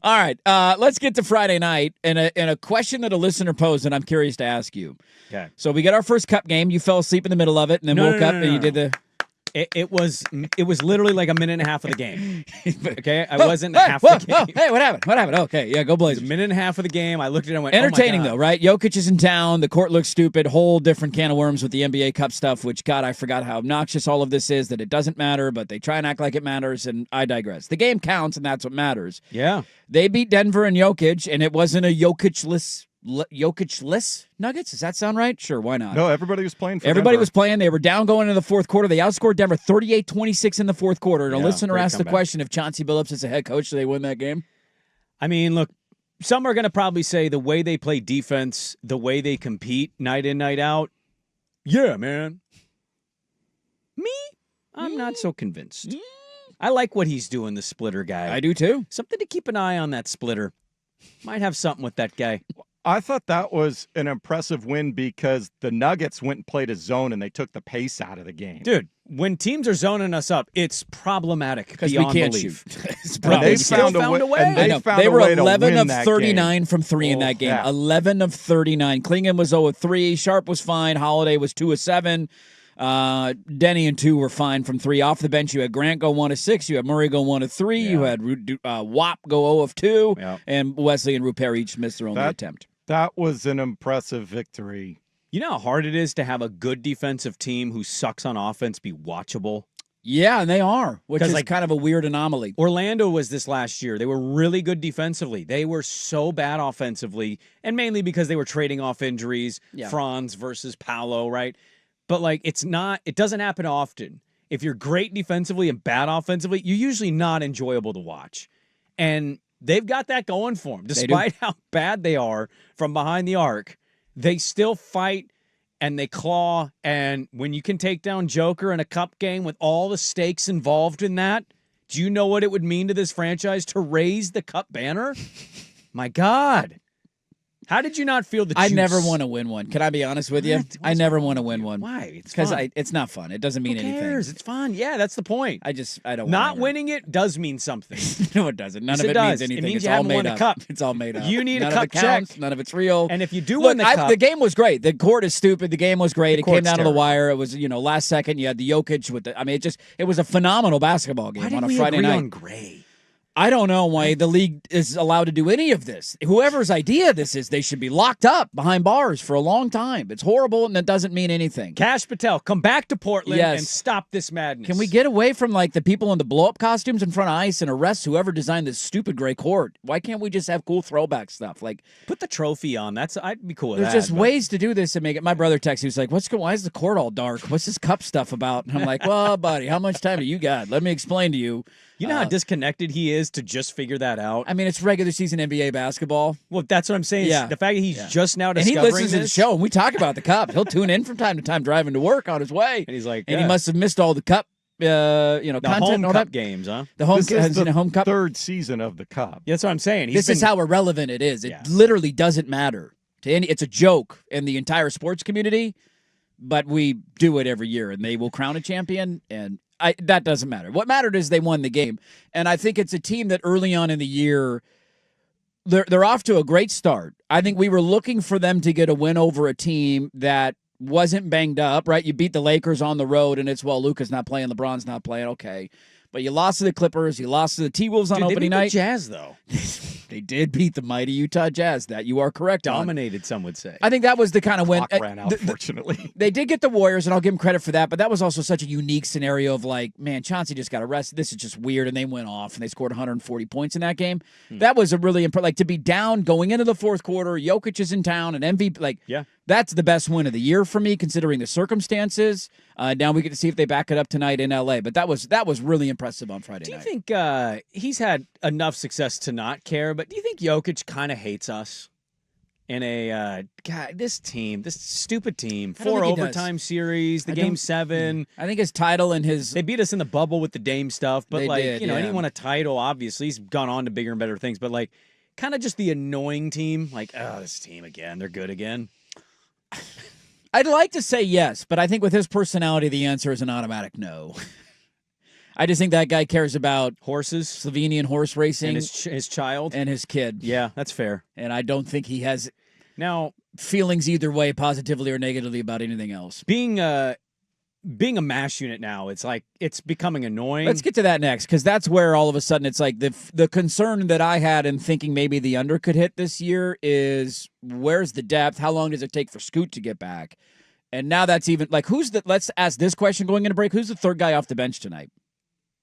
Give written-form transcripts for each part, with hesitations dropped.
All right, let's get to Friday night and a question that a listener posed, and I'm curious to ask you. Okay. So we got our first Cup game. You fell asleep in the middle of it, and then woke up and you did the. It was literally like a minute and a half of the game. Okay, I wasn't half the game. Hey, what happened? What happened? Okay, yeah, go Blazers. A minute and a half of the game. I looked at it and went, Entertaining oh my God. though, right? Jokic is in town. The court looks stupid. Whole different can of worms with the NBA Cup stuff. Which God, I forgot how obnoxious all of this is. That it doesn't matter, but they try and act like it matters. And I digress. The game counts, and that's what matters. Yeah, they beat Denver and Jokic, and it wasn't a Jokic-less Nuggets? Does that sound right? Sure, why not? No, everybody was playing for Everybody Denver. was playing. They were down going into the fourth quarter. They outscored Denver 38-26 in the fourth quarter. And a listener asked the question, if Chauncey Billups is a head coach, do they win that game? I mean, look, some are going to probably say the way they play defense, the way they compete night in, night out, yeah, man. Me? I'm not so convinced. I like what he's doing, the Splitter guy. I do too. Something to keep an eye on, that Splitter. Might have something with that guy. I thought that was an impressive win because the Nuggets went and played a zone and they took the pace out of the game. Dude, when teams are zoning us up, it's problematic because beyond we can't belief. shoot. And they found a way. And they were 11 of that 39 game. from three in that game. Yeah. 11 of 39. Klingon was 0 of 3. Sharp was fine. Holiday was 2 of 7. Denny and 2 were fine from 3. Off the bench, you had Grant go 1 of 6. You had Murray go 1 of 3. Yeah. You had Wap go 0 of 2. Yeah. And Wesley and Rupert each missed their only attempt. That was an impressive victory. You know how hard it is to have a good defensive team who sucks on offense be watchable? Yeah, and they are, which is like, kind of a weird anomaly. Orlando was this last year. They were really good defensively. They were so bad offensively, and mainly because they were trading off injuries, Franz versus Paolo, right? But like it doesn't happen often. If you're great defensively and bad offensively, you're usually not enjoyable to watch. And they've got that going for them. Despite how bad they are from behind the arc, they still fight and they claw. And when you can take down Joker in a cup game with all the stakes involved in that, do you know what it would mean to this franchise to raise the cup banner? My God. How did you not feel the juice? I never want to win one. Can I be honest with you? I never want to win one. Why? Because it's not fun. It doesn't mean Who cares? anything. It's fun. Yeah, that's the point. I don't. Not winning it does mean something. No, it doesn't. None Yes, of it does. means anything. It means it's you all haven't made won a up. cup. It's all made up. You need None a cup of it counts. check. None of it's real. And if you do Look, win the cup, the game was great. The court is stupid. The game was great. It came down to the terrible. wire. It was last second. You had the Jokic with the. I mean, it was a phenomenal basketball game on a Friday night. On Gray? I don't know why the league is allowed to do any of this. Whoever's idea this is, they should be locked up behind bars for a long time. It's horrible, and it doesn't mean anything. Cash Patel, come back to Portland and stop this madness. Can we get away from the people in the blow-up costumes in front of ice and arrest whoever designed this stupid gray court? Why can't we just have cool throwback stuff? Like, put the trophy on. I'd be cool with there's that. There's just ways to do this and make it. My brother texted. He was like, why is the court all dark? What's this cup stuff about? And I'm like, well, buddy, how much time do you got? Let me explain to you. You know how disconnected he is to just figure that out? I mean, it's regular season NBA basketball. Well, that's what I'm saying. Yeah. The fact that he's just now discovering and he listens to the this. show, and we talk about the cup. He'll tune in from time to time driving to work on his way. And he's like, and he must have missed all the cup, the content home and all cup that. games, huh? The home, This is the home cup. third season of the cup. Yeah, that's what I'm saying. This is how irrelevant it is. It literally doesn't matter to any. It's a joke in the entire sports community, but we do it every year, and they will crown a champion. And that doesn't matter. What mattered is they won the game, and I think it's a team that early on in the year. They're off to a great start. I think we were looking for them to get a win over a team that wasn't banged up, right? You beat the Lakers on the road, and it's, Luka's not playing, LeBron's not playing, okay. But you lost to the Clippers, you lost to the T-Wolves on opening night. The Jazz, though. They did beat the mighty Utah Jazz. That you are correct on. Dominated, some would say. I think that was the kind of win. Clock ran out, fortunately. They did get the Warriors, and I'll give them credit for that, but that was also such a unique scenario of man, Chauncey just got arrested. This is just weird, and they went off, and they scored 140 points in that game. That was a really to be down going into the fourth quarter, Jokic is in town, and MVP, that's the best win of the year for me, considering the circumstances. Now we get to see if they back it up tonight in L.A., but that was really impressive on Friday night. Do you think he's had enough success to not care, but do you think Jokic kind of hates us in this stupid team, 4 overtime series, the game 7? I think his title and they beat us in the bubble with the Dame stuff, but did, and he won a title, obviously. He's gone on to bigger and better things, but kind of just the annoying team, this team again, they're good again. I'd like to say yes, but I think with his personality, the answer is an automatic no. I just think that guy cares about horses, Slovenian horse racing, and his child, and his kid. Yeah, that's fair. And I don't think he has now feelings either way, positively or negatively, about anything else. Being a mash unit now, it's like it's becoming annoying. Let's get to that next, because that's where all of a sudden it's like the concern that I had in thinking maybe the under could hit this year is where's the depth? How long does it take for Scoot to get back? And now that's even like let's ask this question going into break. Who's the third guy off the bench tonight?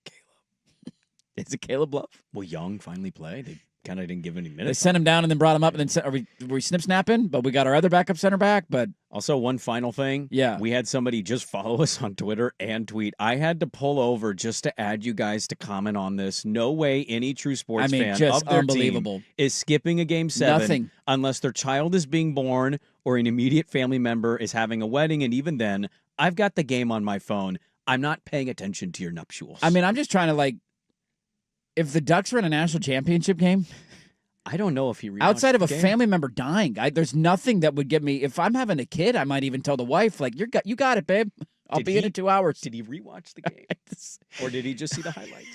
Caleb. Is it Caleb Love? Will Young finally play? They kind of didn't give any minutes. They sent him down and then brought him up, and then were we snip snapping? But we got our other backup center back. But also, one final thing. Yeah. We had somebody just follow us on Twitter and tweet. I had to pull over just to add you guys to comment on this. No way any true sports fan just of their unbelievable. team is skipping a game 7 Nothing. Unless their child is being born or an immediate family member is having a wedding. And even then, I've got the game on my phone. I'm not paying attention to your nuptials. I mean, I'm just trying to if the Ducks are in a national championship game, I don't know if he outside of a family member dying, there's nothing that would get me. If I'm having a kid, I might even tell the wife, you got it, babe. I'll be in 2 hours. Did he rewatch the game? Or did he just see the highlights?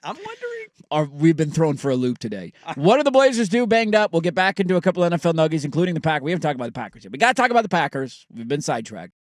I'm wondering. We've been thrown for a loop today. What do the Blazers do banged up? We'll get back into a couple NFL nuggies, including the Packers. We haven't talked about the Packers yet. We got to talk about the Packers. We've been sidetracked.